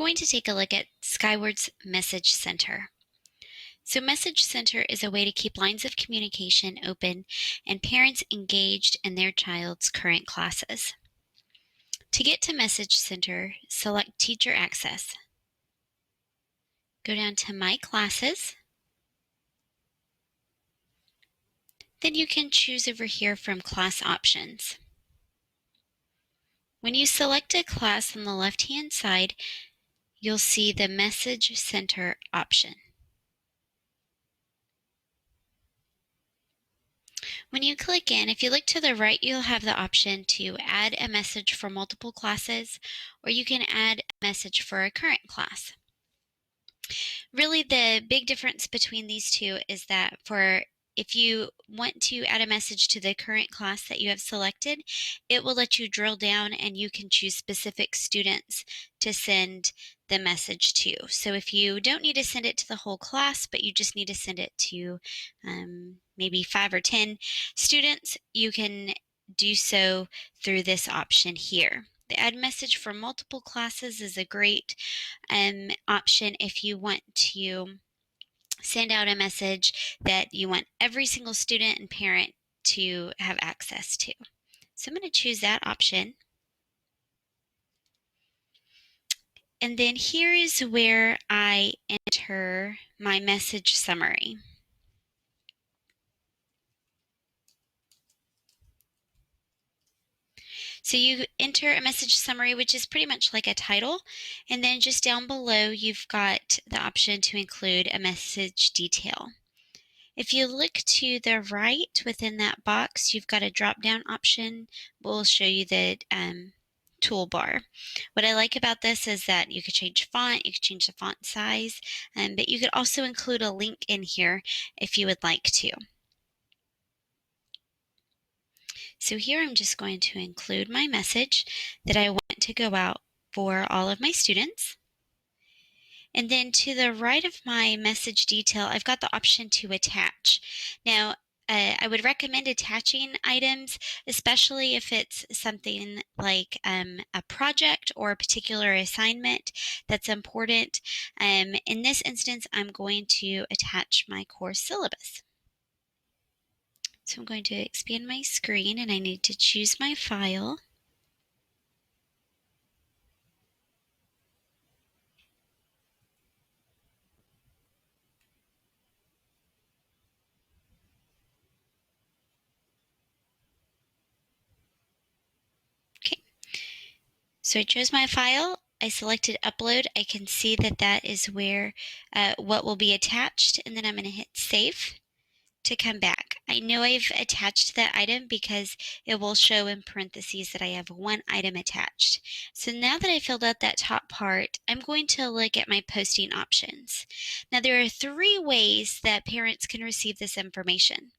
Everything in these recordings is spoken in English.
going to take a look at Skyward's Message Center. So Message Center is a way to keep lines of communication open and parents engaged in their child's current classes. To get to Message Center, select Teacher Access. Go down to My Classes. Then you can choose over here from Class Options. When you select a class on the left-hand side, you'll see the Message Center option. When you click in, if you look to the right, you'll have the option to add a message for multiple classes, or you can add a message for a current class. Really, the big difference between these two is that if you want to add a message to the current class that you have selected, it will let you drill down and you can choose specific students to send the message to. So if you don't need to send it to the whole class, but you just need to send it to maybe 5 or 10 students, you can do so through this option here. The add message for multiple classes is a great option if you want to send out a message that you want every single student and parent to have access to. So I'm going to choose that option. And then here is where I enter my message summary. So you enter a message summary, which is pretty much like a title, and then just down below you've got the option to include a message detail. If you look to the right within that box, you've got a drop-down option. We'll show you the toolbar. What I like about this is that you could change font, you could change the font size, but you could also include a link in here if you would like to. So here I'm just going to include my message that I want to go out for all of my students. And then to the right of my message detail, I've got the option to attach. Now, I would recommend attaching items, especially if it's something like a project or a particular assignment that's important. In this instance, I'm going to attach my course syllabus. So I'm going to expand my screen and I need to choose my file. Okay, so I chose my file. I selected upload. I can see that that is where what will be attached, and then I'm going to hit save to come back. I know I've attached that item because it will show in parentheses that I have one item attached. So now that I filled out that top part, I'm going to look at my posting options. Now there are 3 ways that parents can receive this information.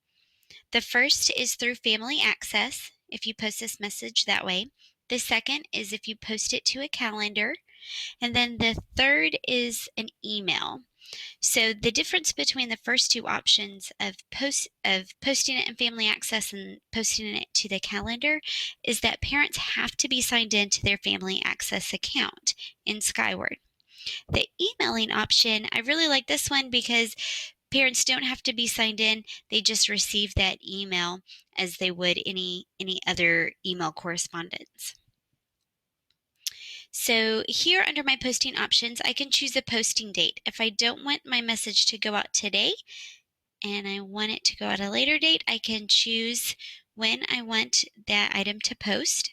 The first is through Family Access, if you post this message that way. The second is if you post it to a calendar. And then the third is an email. So the difference between the first 2 options of posting it in Family Access and posting it to the calendar is that parents have to be signed in to their Family Access account in Skyward. The emailing option, I really like this one because parents don't have to be signed in. They just receive that email as they would any other email correspondence. So here under my posting options, I can choose a posting date. If I don't want my message to go out today and I want it to go out a later date, I can choose when I want that item to post.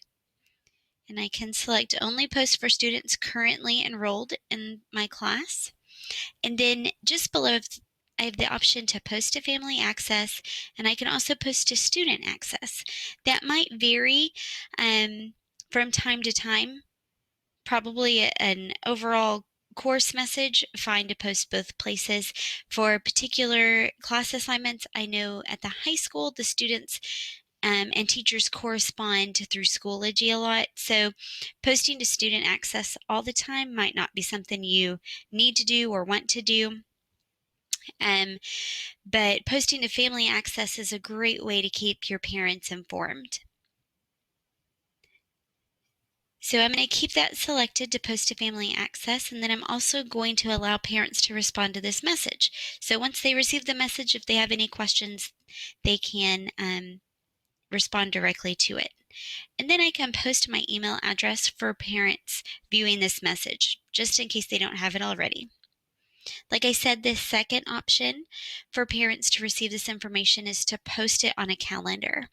And I can select only post for students currently enrolled in my class. And then just below, I have the option to post to Family Access, and I can also post to Student Access. That might vary from time to time. Probably an overall course message, fine to post both places. For particular class assignments, I know at the high school, the students and teachers correspond through Schoology a lot. So posting to Student Access all the time might not be something you need to do or want to do. But posting to Family Access is a great way to keep your parents informed. So I'm going to keep that selected to post to family access, and then I'm also going to allow parents to respond to this message. So once they receive the message, if they have any questions, they can respond directly to it. And then I can post my email address for parents viewing this message, just in case they don't have it already. Like I said, this second option for parents to receive this information is to post it on a calendar.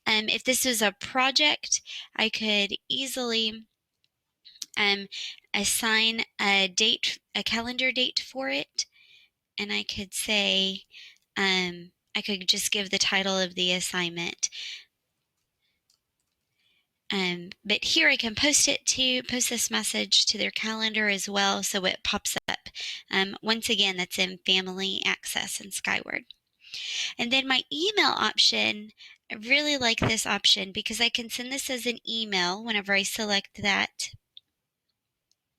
If this was a project, I could easily assign a calendar date for it, and I could say, I could just give the title of the assignment. But here I can post this message to their calendar as well, so it pops up. Once again, that's in Family Access in Skyward. And then my email option, I really like this option because I can send this as an email whenever I select that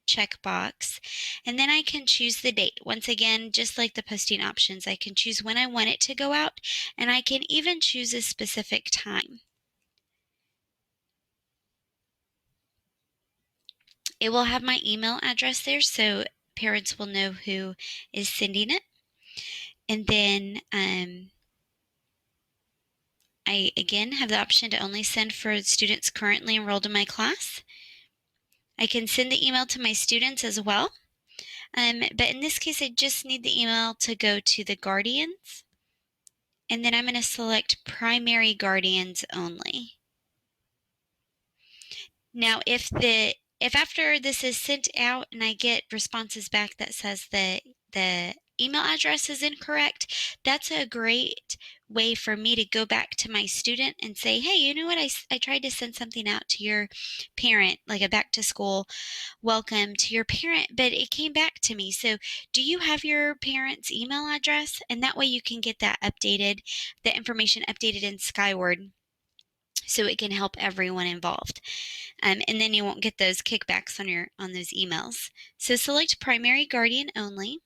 checkbox, and then I can choose the date. Once again, just like the posting options, I can choose when I want it to go out, and I can even choose a specific time. It will have my email address there, so parents will know who is sending it. And then I again have the option to only send for students currently enrolled in my class. I can send the email to my students as well. But in this case, I just need the email to go to the guardians. And then I'm going to select primary guardians only. Now, if after this is sent out and I get responses back that says that the email address is incorrect, that's a great way for me to go back to my student and say, hey, you know what, I tried to send something out to your parent, like a back to school welcome to your parent, but it came back to me. So do you have your parent's email address? And that way you can get that updated, the information updated in Skyward, so it can help everyone involved. And then you won't get those kickbacks on those emails. So select primary guardian only.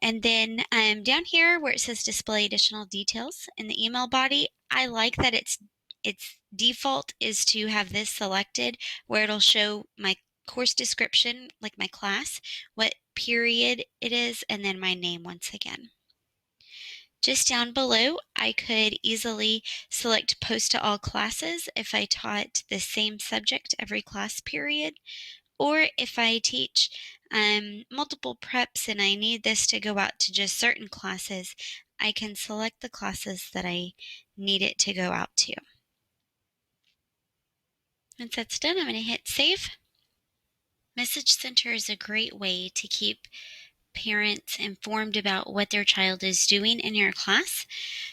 And then down here where it says display additional details in the email body, I like that its default is to have this selected, where it'll show my course description, like my class, what period it is, and then my name once again. Just down below, I could easily select post to all classes if I taught the same subject every class period, or if I teach multiple preps and I need this to go out to just certain classes, I can select the classes that I need it to go out to. Once that's done, I'm going to hit save. Message Center is a great way to keep parents informed about what their child is doing in your class.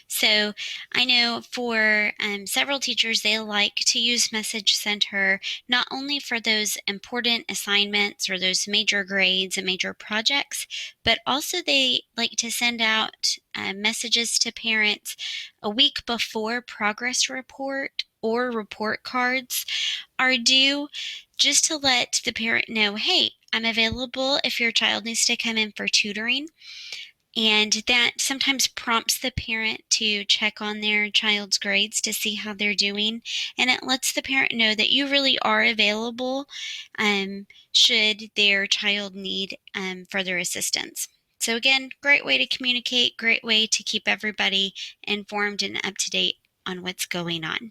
So I know for several teachers, they like to use Message Center not only for those important assignments or those major grades and major projects, but also they like to send out messages to parents a week before progress report or report cards are due, just to let the parent know, hey, I'm available if your child needs to come in for tutoring. And that sometimes prompts the parent to check on their child's grades to see how they're doing. And it lets the parent know that you really are available should their child need further assistance. So again, great way to communicate, great way to keep everybody informed and up to date on what's going on.